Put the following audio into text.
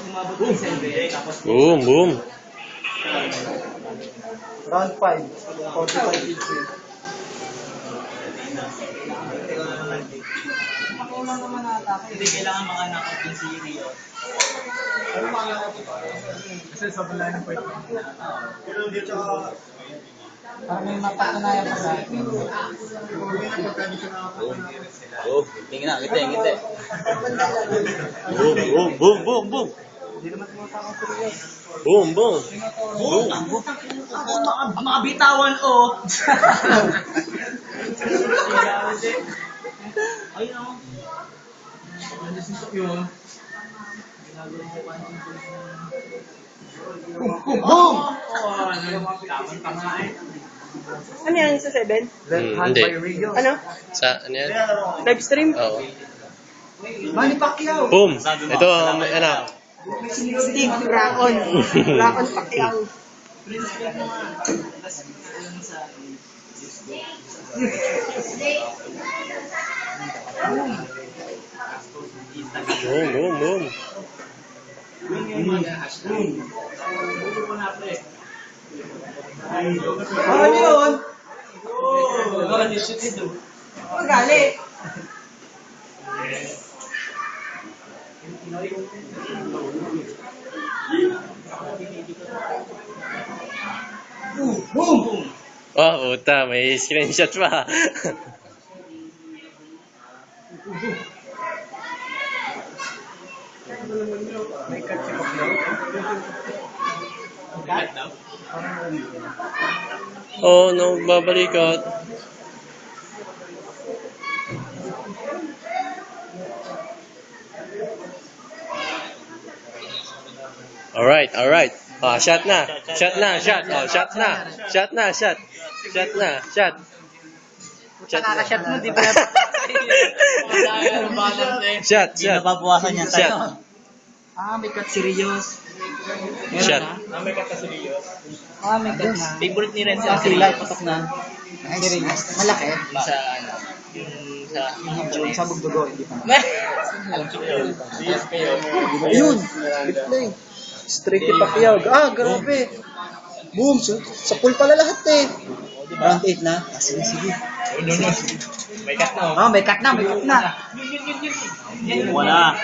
umabot ng 7, tapos Boom, boom. Round 5. 45 each. makulang naman ata. Hindi kailangan makanakot yung serious. Kasi sa balay ng point. Para may mapatunayan pa sa akin. Oh, Tingnan na, ngiti. boom, boom, boom, boom, boom. Hindi naman sumasama serious. Boom, boom. Boom. Ang mga bitawan, oh! Ayun ako. Nandiyan sa yun. Boom! Tama eh. Ano yan sa 7? Left hand Hindi. by Rio. Ano? Sa, ano yan? Live stream? Oo. Manny Pacquiao. Boom. Ito, ano? Steve Rakon. Rakon Pacquiao. Boom, boom, boom. Ano yun? Magali. Boom! Oh, puta, may screenshot pa. May cut si Pacquiao. Oh, no, babalikat. Alright, alright. Ah, shot na. Shot na, shot. Oh, shot na. Shot na, shot. Shot na, shot. Shot na. Kakashot mo, di ba? Shot, Hindi shot. nababawasan niya Shot. tayo. May cut serious. Shot. May cut na. Favorite ni Renzo. Sila, patok na. Serious. Malaki. Sa ano? Yung Sa bugdugo, hindi pa. Yung Ayun! Big play. Straight ni Pacquiao. Ah, grabe. Boom! Sa pool pala lahat eh. Round 8 na. Ah, sige, sige. May cut na. Ah, may cut na, may cut na. Wala.